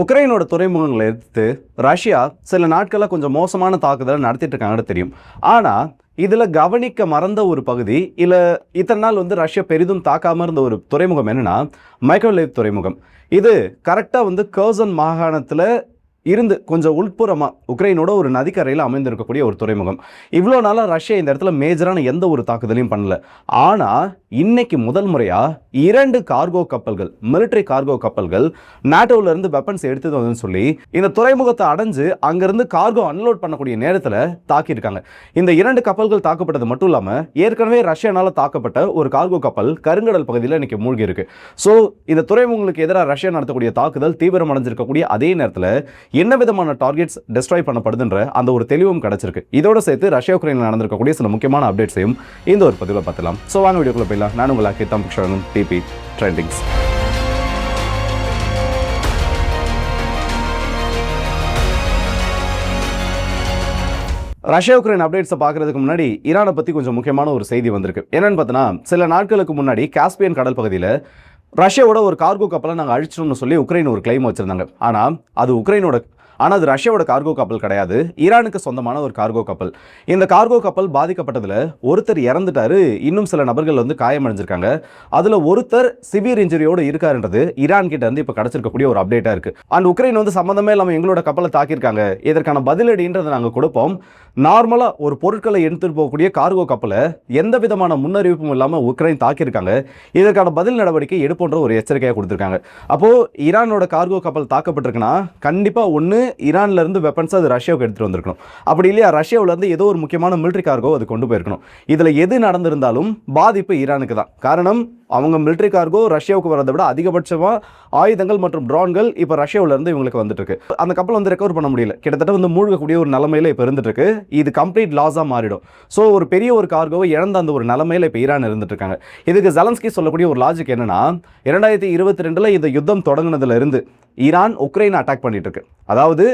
உக்ரைனோட துறைமுகங்களை எதிர்த்து ரஷ்யா சில நாட்களில் கொஞ்சம் மோசமான தாக்குதலை நடத்திட்டு இருக்காங்கன்னு தெரியும். ஆனால் இதில் கவனிக்க மறந்த ஒரு பகுதி, இல்லை இத்தனை நாள் ரஷ்யா பெரிதும் தாக்காமல் இருந்த ஒரு துறைமுகம் என்னன்னா மைக்கோலேவ் துறைமுகம். இது கரெக்டாக கர்சன் மாகாணத்தில் இருந்து கொஞ்சம் உள்புறமாக உக்ரைனோட ஒரு நதிக்கரையில் அமைந்திருக்கக்கூடிய ஒரு துறைமுகம். இவ்வளோ நாளாக ரஷ்யா இந்த இடத்துல மேஜரான எந்த ஒரு தாக்குதலையும் பண்ணல. ஆனால் இன்னைக்கு முதல் முறையாக 2 கார்கோ கப்பல்கள், மிலிட்டரி கார்கோ கப்பல்கள் நாட்டோவிலிருந்து வெப்பன்ஸ் எடுத்தது வந்து சொல்லி இந்த துறைமுகத்தை அடைஞ்சு அங்கேருந்து கார்கோ அன்லோட் பண்ணக்கூடிய நேரத்தில் தாக்கியிருக்காங்க. இந்த 2 கப்பல்கள் தாக்கப்பட்டது மட்டும் இல்லாமல் ஏற்கனவே ரஷ்யானால் தாக்கப்பட்ட ஒரு கார்கோ கப்பல் கருங்கடல் பகுதியில் இன்னைக்கு மூழ்கி இருக்கு. ஸோ இந்த துறைமுகங்களுக்கு எதிராக ரஷ்யா நடத்தக்கூடிய தாக்குதல் தீவிரமடைஞ்சிருக்கக்கூடிய அதே நேரத்தில் என்ன விதமான டார்கெட்ஸ் டெஸ்ட்ராய் பண்ணப்படுதுன்ற அந்த ஒரு தெளிவும் கிடைச்சிருக்கு. இதோட சேர்த்து ரஷ்யா உக்ரைனில் நடந்திருக்கக்கூடிய சில முக்கியமான அப்டேட்ஸையும் இந்த ஒரு பதிவில் பார்த்துலாம். ஸோ வாங்க வீடியோக்குள்ள போயிடலாம். நான் உங்களுக்கு தம்பிக்ஷன் டிபி ட்ரெண்டிங்ஸ். ரஷ்யா உக்ரைன் அப்டேட்ஸை பார்க்கறதுக்கு முன்னாடி ஈரானை பற்றி கொஞ்சம் முக்கியமான ஒரு செய்தி வந்திருக்கு. என்னன்னு பார்த்தோன்னா, சில நாட்களுக்கு முன்னாடி காஸ்பியன் கடல் பகுதியில் ரஷ்யாவோட ஒரு கார்கோ கப்பலை நாங்கள் அழிச்சிட்டோம்னு சொல்லி உக்ரைன் ஒரு கிளைம் வச்சிருந்தாங்க. ஆனால் அது ரஷ்யாவோட கார்கோ கப்பல் கிடையாது, ஈரானுக்கு சொந்தமான ஒரு கார்கோ கப்பல். இந்த கார்கோ கப்பல் பாதிக்கப்பட்டதில் ஒருத்தர் இறந்துட்டாரு, இன்னும் சில நபர்கள் காயமடைஞ்சிருக்காங்க. அதில் ஒருத்தர் சிவியர் இன்ஜுரியோடு இருக்காருன்றது ஈரான் கிட்ட இருந்து இப்போ கிடைச்சிருக்கக்கூடிய ஒரு அப்டேட்டாக இருக்கு. அண்ட் உக்ரைன் சம்பந்தமே இல்லாமல் எங்களோட கப்பலை தாக்கியிருக்காங்க, இதற்கான பதிலடின்றதை நாங்கள் கொடுப்போம். நார்மலாக ஒரு பொருட்களை எடுத்துகிட்டு போகக்கூடிய கார்கோ கப்பலை எந்த விதமான முன்னறிவிப்பும் இல்லாமல் உக்ரைன் தாக்கியிருக்காங்க, இதற்கான பதில் நடவடிக்கை எடுப்போன்ற ஒரு எச்சரிக்கையாக கொடுத்துருக்காங்க. அப்போது ஈரானோட கார்கோ கப்பல் தாக்கப்பட்டிருக்குன்னா கண்டிப்பாக ஒன்று ஈரான்ல இருந்து வெப்பன்ஸ் அது ரஷ்யாவுக்கு எடுத்துட்டு வந்திருக்கணும், அப்படி இல்லையா ரஷ்யாவில் இருந்து ஏதோ ஒரு முக்கியமான மிலிட்டரி கார்கோ அது கொண்டு போயிருக்கணும். இதில் எது நடந்திருந்தாலும் பாதிப்பு ஈரானுக்கு தான். காரணம், அவங்க மிலிட்டரி கார்கோ ரஷ்யாவுக்கு வரதை விட அதிகபட்சமாக ஆயுதங்கள் மற்றும் ட்ரோன்கள் இப்போ ரஷ்யாவிலேருந்து இவங்களுக்கு வந்துட்டு இருக்கு. அந்த கப்பல் ரெக்கவர் பண்ண முடியல, கிட்டத்தட்ட மூழ்கக்கூடிய ஒரு நிலைமையில இப்போ இருந்துட்டு இருக்கு. இது கம்ப்ளீட் லாஸாக மாறிடும். ஸோ ஒரு பெரிய ஒரு கார்கோவை இழந்த அந்த ஒரு நிலைமையில இப்போ ஈரான் இருந்துட்டு இருக்காங்க. இதுக்கு ஜெலன்ஸ்கி சொல்லக்கூடிய ஒரு லாஜிக் என்னன்னா, 2022 இந்த யுத்தம் தொடங்கினதுல இருந்து ஈரான் உக்ரைனை அட்டாக் பண்ணிட்டு இருக்கு. அதாவது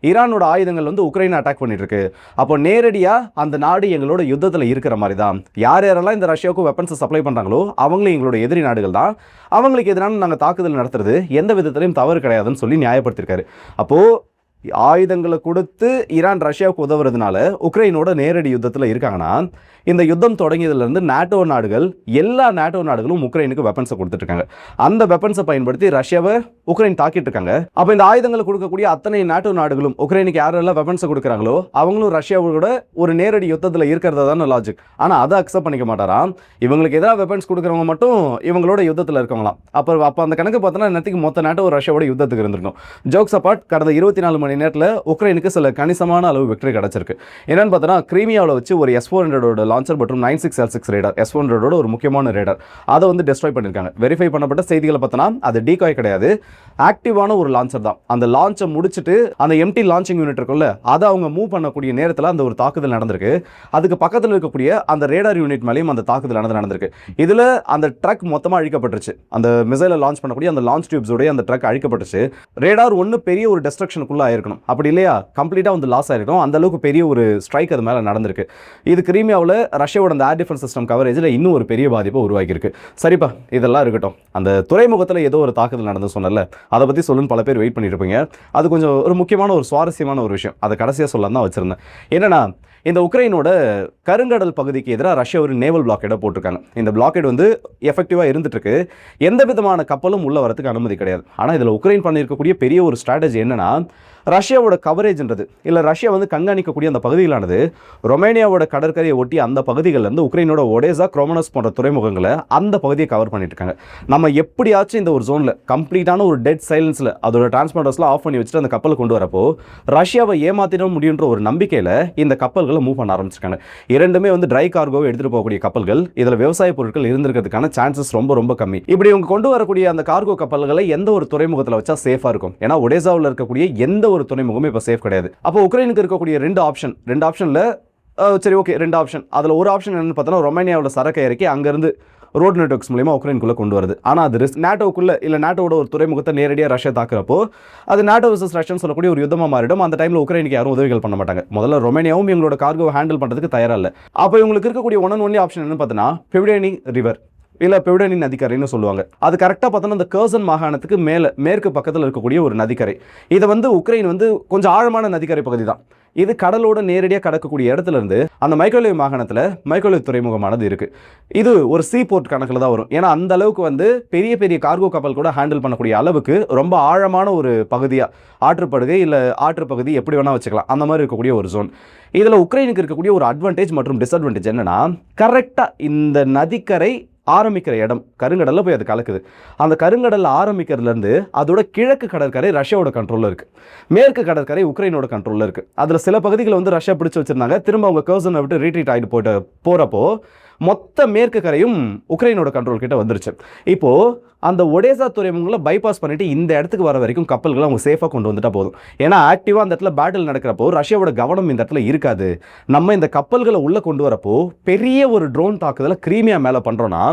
ஈரானோட ஆயுதங்கள் உக்ரைனை அட்டாக் பண்ணிட்டு இருக்கு. அப்போ நேரடியாக அந்த நாடு எங்களோட யுத்தத்தில் இருக்கிற மாதிரி தான். யாரெல்லாம் இந்த ரஷ்யாவுக்கு வெப்பன்ஸை சப்ளை பண்ணுறாங்களோ அவங்களும் எங்களோட எதிரி நாடுகள் தான். அவங்களுக்கு எதிரான நாங்கள் தாக்குதல் நடத்துறது எந்த விதத்திலையும் தவறு கிடையாதுன்னு சொல்லி நியாயப்படுத்தியிருக்காரு. அப்போது ஆயுதங்களை கொடுத்து ஈரான் ரஷ்யாவுக்கு உதவுறதுனால உக்ரைனோட நேரடி யுத்தத்தில் இருக்காங்கன்னா, இந்த யுத்தம் தொடங்கியதுலேருந்து நாட்டோ நாடுகள், எல்லா நாட்டோ நாடுகளும் உக்ரைனுக்கு வெப்பன்ஸை கொடுத்துட்டு இருக்காங்க. அந்த வெப்பன்ஸை பயன்படுத்தி ரஷ்யாவை உக்ரைன் தாக்கிட்டு இருக்காங்க. அப்போ இந்த ஆயுதங்களை கொடுக்கக்கூடிய அத்தனை நாட்டோ நாடுகளும் உக்ரைனுக்கு யாரெல்லாம் வெப்பன்ஸை கொடுக்குறாங்களோ அவங்களும் ரஷ்யாவோட ஒரு நேரடி யுத்தத்தில் இருக்கிறதா தானே லாஜிக். ஆனால் அதை அக்செப்ட் பண்ணிக்க மாட்டாராம். இவங்களுக்கு எதிராக வெப்பன்ஸ் கொடுக்குறவங்க மட்டும் இவங்களோட யுத்தத்தில் இருக்காங்களாம். அப்போ அந்த கணக்கு பார்த்தோன்னா நேற்றுக்கு மொத்த நாட்டோ ரஷ்யாவோட யுத்தத்துக்கு இருந்திருக்கும். ஜோக்ஸ் அப்பார்ட், கடந்த 24 மணி நேரத்தில் உக்ரைனுக்கு சில கணிசமான அளவு வெற்றி கிடைச்சிருக்கு. என்னன்னு பார்த்தோன்னா, கிரீமியாவில் வச்சு ஒரு S-400 லான்ச்சர் மற்றும் 96L6 ரேடார், S-400 ஒரு முக்கியமான ரேடார், அதை டெஸ்ட்ராய் பண்ணியிருக்காங்க. வெரிஃபை பண்ணப்பட்ட செய்திகளை பார்த்தோன்னா அது டீகாய் கிடையாது, ஆக்டிவான ஒரு லான்ச்சர் தான். அந்த லான்ச்சை முடிச்சுட்டு அந்த எம்டி லான்ச்சிங் யூனிட் இருக்குல்ல, அதை அவங்க மூவ் பண்ணக்கூடிய நேரத்தில் அந்த ஒரு தாக்குதல் நடந்திருக்கு. அதுக்கு பக்கத்தில் இருக்கக்கூடிய அந்த ரேடார் யூனிட் மேலேயும் அந்த தாக்குதல் நடந்திருக்கு. இதில் அந்த ட்ரக் மொத்தமாக அழிக்கப்பட்டுருச்சு. அந்த மிசைலை லான்ச் பண்ணக்கூடிய அந்த லான்ச் டியூப்ஸோடைய அந்த ட்ரக் அழிக்கப்பட்டுச்சு. ரேடார் பெரிய ஒரு டெஸ்ட்ரக்ஷனுக்குள்ள ஆயிருக்கணும், அப்படி இல்லையா கம்ப்ளீட்டாக லாஸ் ஆயிருக்கும். அந்த அளவுக்கு பெரிய ஒரு ஸ்ட்ரைக் அது மேலே நடந்திருக்கு. இது கிரீமியாவில் ரஷ்யாவோட அந்த ஏர் டிஃபென்ஸ் சிஸ்டம் கவரேஜில் இன்னும் ஒரு பெரிய பாதிப்பை உருவாக்கியிருக்கு. சரிப்பா, இதெல்லாம் இருக்கட்டும். அந்த துறைமுகத்தில் ஏதோ ஒரு தாக்குதல் நடந்து சொன்னல, அதை பற்றி சொல்லுன்னு பல பேர் வெயிட் பண்ணிட்டு இருப்பீங்க. அது கொஞ்சம் ஒரு முக்கியமான ஒரு சுவாரஸ்யமான ஒரு விஷயம், அதை கடைசியாக சொல்லலாம் தான் வச்சிருந்தேன். என்னன்னா, இந்த உக்ரைனோட கருங்கடல் பகுதிக்கு எதிராக ரஷ்யா ஒரு நேவல் பிளாக்கேடை போட்டிருக்காங்க. இந்த பிளாக்கேட் எஃபெக்டிவாக இருந்துட்டு இருக்கு. எந்த விதமான கப்பலும் உள்ள வரதுக்கு அனுமதி கிடையாது. ஆனால் இதில் உக்ரைன் பண்ணியிருக்கக்கூடிய பெரிய ஒரு ஸ்ட்ராட்டஜி என்னன்னா, ரஷ்யாவோட கவரேஜ்ன்றது இல்லை, ரஷ்யா கண்காணிக்கக்கூடிய அந்த பகுதிகளானது ரொமேனியாவோட கடற்கரையை ஒட்டி அந்த பகுதிகளிலிருந்து உக்ரைனோட ஒடேசா, குரோமனஸ் போன்ற துறைமுகங்களை அந்த பகுதியை கவர் பண்ணிட்டு இருக்காங்க. நம்ம எப்படியாச்சும் இந்த ஒரு ஜோனில் கம்ப்ளீட்டான ஒரு டெட் சைலன்ஸில் அதோட டிரான்ஸ்பாண்டர்ஸ்லாம் ஆஃப் பண்ணி வச்சுட்டு அந்த கப்பலை கொண்டு வரப்போ ரஷ்யாவை ஏமாத்திட முடியுன்ற ஒரு நம்பிக்கையில் இந்த கப்பல்களை மூவ் பண்ண ஆரம்பிச்சிருக்காங்க. இரண்டுமே ட்ரை கார்கோவை எடுத்துகிட்டு போகக்கூடிய கப்பல்கள். இதில் விவசாய பொருட்கள் இருந்திருக்கிறதுக்கான சான்சஸ் ரொம்ப ரொம்ப கம்மி. இப்படி இவங்க கொண்டு வரக்கூடிய அந்த கார்கோ கப்பல்களை எந்த ஒரு துறைமுகத்தில் வச்சா சேஃபாக இருக்கும்? ஏன்னா ஒடேசாவில் இருக்கக்கூடிய எந்த ஒரு துறைமுகமே இப்போ சேஃப் கிடையாது. அப்போ உக்ரைனுக்கு இருக்கக்கூடிய ரெண்டு ஆப்ஷன்ல சரி ஓகே, 2 ஆப்ஷன். அதில் ஒரு ஆப்ஷன் என்னன்னு பார்த்தோன்னா, ரொமேனியாவோட சரக்கை இறக்கி அங்கேருந்து ரோட் நெட்வொர்க்ஸ் மூலமா உக்ரைனுக்குள்ளே கொண்டு வருது. ஆனால் அது நாட்டோக்குள்ளே இல்லை, நாட்டோட ஒரு துறைமுகத்தை நேரடியாக ரஷ்யா தாக்குறப்போ அது நாட்டோ வர்சஸ் ரஷ்யான்னு சொல்லக்கூடிய ஒரு யுத்தமாக மாறிடும். அந்த டைமில் உக்ரைனுக்கு யாரும் உதவிகள் பண்ண மாட்டாங்க. முதல்ல ரொமேனியாவும் இவங்களோட கார்கோவை ஹேண்டில் பண்ணுறதுக்கு தயாராக இல்லை. அப்போ இவங்களுக்கு இருக்கக்கூடிய ஒன் அண்ட் ஒன்லி ஆப்ஷன் என்னன்னு பார்த்தோன்னா, பிவிடேனி ரிவர். இல்லை பெவிடனி நதிக்கரைன்னு சொல்லுவாங்க. அது கரெக்டாக பார்த்தோன்னா அந்த கர்சன் மாகாணத்துக்கு மேற்கு பக்கத்தில் இருக்கக்கூடிய ஒரு நதிக்கரை. இதை வந்து உக்ரைன் வந்து கொஞ்சம் ஆழமான நதிக்கரை பகுதி தான். இது கடலோட நேரடியாக கடக்கக்கூடிய இடத்துல இருந்து அந்த மைக்கோலேவ் மாகாணத்தில் மைக்கோலேவ் துறைமுகமானது இருக்குது. இது ஒரு சீ போர்ட் கணக்கில் தான் வரும். ஏன்னா அந்த அளவுக்கு வந்து பெரிய பெரிய கார்கோ கப்பல் கூட ஹேண்டில் பண்ணக்கூடிய அளவுக்கு ரொம்ப ஆழமான ஒரு பகுதியாக, ஆற்றுப்படுகை இல்லை ஆற்றுப்பகுதி எப்படி வேணால் வச்சுக்கலாம், அந்த மாதிரி இருக்கக்கூடிய ஒரு ஜோன். இதில் உக்ரைனுக்கு இருக்கக்கூடிய ஒரு அட்வான்டேஜ் மற்றும் டிஸ்அட்வான்டேஜ் என்னன்னா, கரெக்டாக இந்த நதிக்கரை ஆரம்பிக்கிற இடம் கருங்கடலில் போய் அது கலக்குது. அந்த கருங்கடலில் ஆரம்பிக்கிறதுலேருந்து அதோட கிழக்கு கடற்கரை ரஷ்யாவோட கண்ட்ரோலில் இருக்குது, மேற்கு கடற்கரை உக்ரைனோட கண்ட்ரோலில் இருக்குது. அதில் சில பகுதிகளை வந்து ரஷ்யா பிடிச்சி வச்சிருந்தாங்க. திரும்ப அவங்க கர்சனை விட்டு ரீட்ரீட் ஆகிட்டு போகிறப்போ மொத்த மேற்கு கரையும் உக்ரைனோட கண்ட்ரோல் கிட்ட வந்துருச்சு. இப்போது அந்த ஒடேசா துறைமுகங்களை பைபாஸ் பண்ணிட்டு இந்த இடத்துக்கு வர வரைக்கும் கப்பல்களை அவங்க சேஃபாக கொண்டு வந்துட்டா போதும். ஏன்னா ஆக்டிவாக அந்த இடத்துல பேட்டில் நடக்கிறப்போ ரஷ்யாவோட கவனம் இந்த இடத்துல இருக்காது. நம்ம இந்த கப்பல்களை உள்ளே கொண்டு வரப்போ பெரிய ஒரு ட்ரோன் தாக்குதலை கிரீமியா மேலே பண்ணுறோன்னா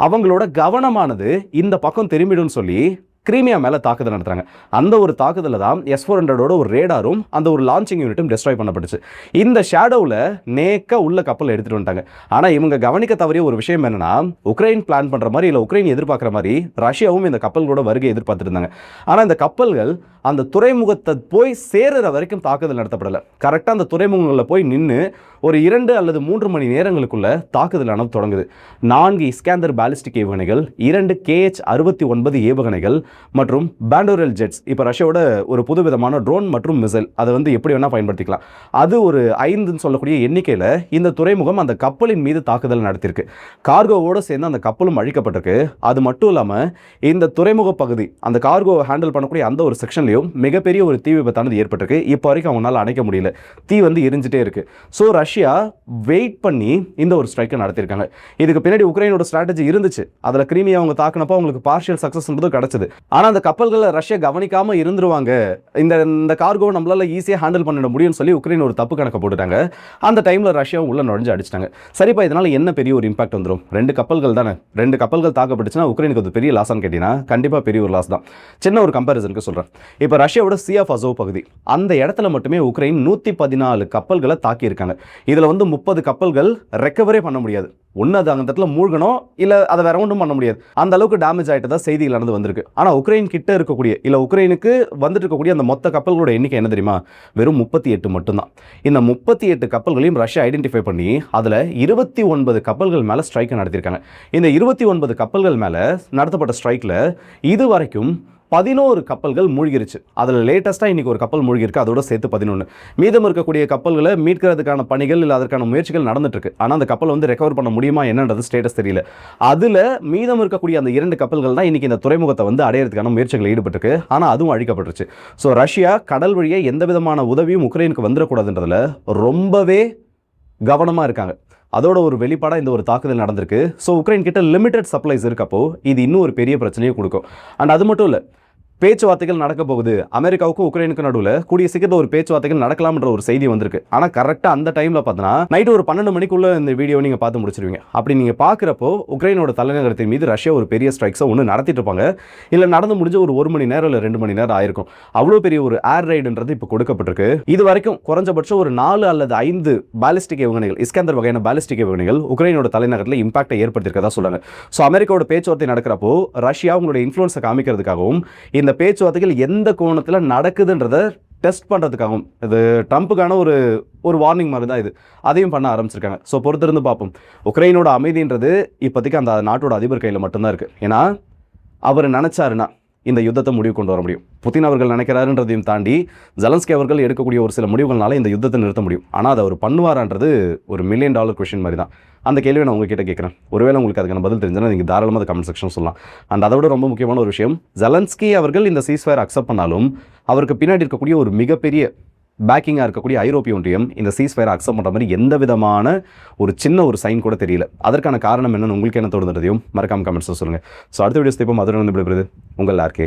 அவங்களோட கவனமானது இந்த பக்கம் திரும்பிடும்னு சொல்லி கிரீமியா மேலே தாக்குதல் நடத்துறாங்க. அந்த ஒரு தாக்குதலில் தான் S-400ஓட ஒரு ரேடாரும் அந்த ஒரு லான்ச்சிங் யூனிட்டும் டெஸ்ட்ராய் பண்ணப்பட்டுச்சு. இந்த ஷேடோவில் நேக்க உள்ள கப்பல் எடுத்துகிட்டு வந்துட்டாங்க. ஆனால் இவங்க கவனிக்க தவறிய ஒரு விஷயம் என்னன்னா, உக்ரைன் பிளான் பண்ணுற மாதிரி இல்லை உக்ரைன் எதிர்பார்க்குற மாதிரி ரஷ்யாவும் இந்த கப்பல்களோட வருகை எதிர்பார்த்துட்டு இருந்தாங்க. ஆனால் இந்த கப்பல்கள் அந்த துறைமுகத்தை போய் சேருற வரைக்கும் தாக்குதல் நடத்தப்படலை. கரெக்டாக அந்த துறைமுகங்களில் போய் நின்று ஒரு 2 அல்லது 3 மணி நேரங்களுக்குள்ள தாக்குதலானது தொடங்குது. 4 இஸ்காந்தர் பாலிஸ்டிக் ஏவுகணைகள், 2 KH-69 ஏவுகணைகள் மற்றும் பாண்டோரல் ஜெட்ஸ், இப்போ ரஷ்யாவோட ஒரு புது விதமான ட்ரோன் மற்றும் மிசைல், அதை வந்து எப்படி வேணால் பயன்படுத்திக்கலாம். அது ஒரு 5ன்னு சொல்லக்கூடிய எண்ணிக்கையில் இந்த துறைமுகம் அந்த கப்பலின் மீது தாக்குதல் நடத்தியிருக்கு. கார்கோவோடு சேர்ந்து அந்த கப்பலும் அழிக்கப்பட்டிருக்கு. அது மட்டும் இல்லாமல் இந்த துறைமுக பகுதி அந்த கார்கோ ஹேண்டில் பண்ணக்கூடிய அந்த ஒரு செக்ஷன்லையும் மிகப்பெரிய ஒரு தீ விபத்தானது ஏற்பட்டிருக்கு. இப்போ வரைக்கும் அவங்களால அணைக்க முடியல. தீ வந்து எரிஞ்சிட்டே இருக்கு. ஸோ ரஷ்யா வெயிட் பண்ணி இந்த ஒரு ஸ்ட்ரைக்கை நடத்தியிருக்காங்க. இதுக்கு பின்னாடி உக்ரைனோட ஸ்ட்ராட்டஜி இருந்துச்சு. அதில் கிரீமியா அவங்க தாக்குனப்போ அவங்களுக்கு பார்ஷியல் சக்ஸஸ்ன்றது கிடைச்சது. ஆனால் அந்த கப்பல்களை ரஷ்யா கவனிக்காமல் இருந்துருவாங்க, இந்த கார்கோ நம்மளால ஈஸியாக ஹேண்டில் பண்ணிட முடியும்னு சொல்லி உக்ரைன் ஒரு தப்பு கணக்கை போட்டுட்டாங்க. அந்த டைமில் ரஷ்யா உள்ள நுழைஞ்சு அடிச்சிட்டாங்க. சரிப்பா, இதனால் என்ன பெரிய ஒரு இம்பாக்ட் வந்துடும்? 2 கப்பல்கள் தானே, 2 கப்பல்கள் தாக்கப்பட்டுச்சுன்னா உக்ரைனுக்கு அது பெரிய லாஸான்னு கேட்டீங்கன்னா கண்டிப்பாக பெரிய ஒரு லாஸ் தான். சின்ன ஒரு கம்பேரிசனுக்கு சொல்கிறேன். இப்போ ரஷ்யாவோட சி ஆஃப் அசோவ் பகுதி, அந்த இடத்துல மட்டுமே உக்ரைன் 114 கப்பல்களை தாக்கியிருக்காங்க. இதில் வந்து 30 கப்பல்கள் ரெக்கவரே பண்ண முடியாது. ஒன்று அது அந்த இடத்துல மூழ்கணும், இல்லை அதை வேற ஒன்றும் பண்ண முடியாது. அந்த அளவுக்கு டேமேஜ் ஆகிட்டு தான் செய்திகள் நடந்து வந்திருக்கு. ஆனால் உக்ரைன் கிட்ட இருக்கக்கூடிய இல்லை உக்ரைனுக்கு வந்துட்டு இருக்கக்கூடிய அந்த மொத்த கப்பல்களோட எண்ணிக்கை என்ன தெரியுமா? வெறும் 38 மட்டும்தான். இந்த 38 கப்பல்களையும் ரஷ்யா ஐடென்டிஃபை பண்ணி அதில் 29 கப்பல்கள் மேலே ஸ்ட்ரைக்கை நடத்தியிருக்காங்க. இந்த 29 கப்பல்கள் மேலே நடத்தப்பட்ட ஸ்ட்ரைக்கில் இது வரைக்கும் 11 கப்பல்கள் மூழ்கிருச்சு. அதில் லேட்டஸ்ட்டாக இன்றைக்கி ஒரு கப்பல் மூழ்கிருக்கு, அதோட சேர்த்து 11. மீதம் இருக்கக்கூடிய கப்பல்களை மீட்கிறதுக்கான பணிகள் இல்லை அதற்கான முயற்சிகள் நடந்துட்டுருக்கு. ஆனால் அந்த கப்பல் வந்து ரெக்கவர் பண்ண முடியுமா என்னன்றது ஸ்டேட்டஸ் தெரியல. அதில் மீதம் இருக்கக்கூடிய அந்த 2 கப்பல்கள் தான் இன்றைக்கி இந்த துறைமுகத்தை வந்து அடையிறதுக்கான முயற்சிகள் ஈடுபட்டிருக்கு. ஆனால் அதுவும் அழிக்கப்பட்டுருச்சு. ஸோ ரஷ்யா கடல் வழியே எந்த விதமான உதவியும் உக்ரைனுக்கு வந்துடக்கூடாதுன்றதுல ரொம்பவே கவனமாக இருக்காங்க. அதோட ஒரு வெளிப்பாடாக இந்த ஒரு தாக்குதல் நடந்திருக்கு. ஸோ உக்ரைன் கிட்ட லிமிடெட் சப்ளைஸ் இருக்கப்போ இது இன்னும் ஒரு பெரிய பிரச்சனையை கொடுக்கும். அண்ட் அது மட்டும் இல்லை, பேச்சுவார்த்தைகள் நடக்க போகுது. அமெரிக்காவுக்கும் உக்ரைனுக்கும் நடுவில் கூடிய சீக்கிரத்தில் ஒரு பேச்சுவார்த்தைகள் நடக்கலாம்ன்ற ஒரு செய்தி வந்திருக்கு. ஆனால் கரெக்டாக அந்த டைமில் பார்த்தோன்னா நைட்டு ஒரு 12 மணிக்குள்ள இந்த வீடியோ நீங்கள் பார்த்து முடிச்சிருவீங்க. அப்படி நீங்கள் பார்க்குறப்போ உக்ரைனோட தலைநகரத்தின் மீது ரஷ்யா ஒரு பெரிய ஸ்ட்ரைக்ஸை ஒன்று நடத்திட்டு இருப்பாங்க. இல்லை நடந்து முடிஞ்ச ஒரு 1 மணி நேரம் இல்லை 2 மணி நேரம் ஆயிருக்கும். அவ்வளோ பெரிய ஒரு ஏர் ரைடுன்றது இப்போ கொடுக்கப்பட்டிருக்கு. இது வரைக்கும் குறைஞ்சபட்சம் ஒரு 4 அல்லது 5 பாலிஸ்டிக் ஏவுகணைகள், இஸ்காந்தர் வகையான பாலிஸ்டிக் ஏவுகணைகள் உக்ரைனோட தலைநகரத்தில் இம்பாக்டை ஏற்படுத்தியிருக்கதா சொல்றாங்க. ஸோ அமெரிக்காவோட பேச்சுவார்த்தை நடக்கிறப்போ ரஷ்யா உங்களுடைய இன்ஃப்ளூன்ஸை காமிக்கிறதுக்காகவும் இந்த பேச்சுவார்த்தைகள் எந்த கோணத்தில் நடக்குதுன்றதை டெஸ்ட் பண்ணுறதுக்காகவும், இது ட்ரம்ப்புக்கான ஒரு வார்னிங் மாதிரி தான் இது, அதையும் பண்ண ஆரம்பிச்சிருக்காங்க. ஸோ பொறுத்திருந்து பார்ப்போம். உக்ரைனோட அமைதின்றது இப்போதைக்கு அந்த நாட்டோட அதிபர் கையில் மட்டும்தான் இருக்குது. ஏன்னா அவர் நினச்சாருன்னா இந்த யுத்தத்தை முடிவு கொண்டு வர முடியும். புதின் அவர்கள் நினைக்கிறாருன்றதையும் தாண்டி ஜெலன்ஸ்கி அவர்கள் எடுக்கக்கூடிய ஒரு சில முடிவுகள்னால இந்த யுத்தத்தை நிறுத்த முடியும். ஆனால் அதை அவர் பண்ணுவாரான்றது ஒரு $1 மில்லியன் கொஸ்டின் மாதிரி தான். அந்த கேள்வியை நான் உங்ககிட்ட கேட்குறேன். ஒருவேளை உங்களுக்கு அதுக்கான பதில் தெரிஞ்சுன்னா நீங்கள் தாராளமாக அதை கமெண்ட் செக்ஷன் சொல்லலாம். அண்ட் அதை விட ரொம்ப முக்கியமான ஒரு விஷயம், ஜெலன்ஸ்கி அவர்கள் இந்த சீஸ்ஃபயர் அக்செப்ட் பண்ணாலும் அவருக்கு பின்னாடி இருக்கக்கூடிய ஒரு மிகப்பெரிய பேக்கிங்காக இருக்கக்கூடிய ஐரோப்பிய ஒன்றியம் இந்த சீஸ்ஃபயர் அக்செப்ட் பண்ணுற மாதிரி எந்த விதமான ஒரு சின்ன ஒரு சைன் கூட தெரியல. அதற்கான காரணம் என்னன்னு உங்களுக்கு என்ன தோணுன்றதையும் மறக்காம கமெண்ட்ஸில் சொல்லுங்கள். ஸோ அடுத்த வீடியோஸ் இப்போ மதுரை வந்து விடுபடுது உங்கள் RK.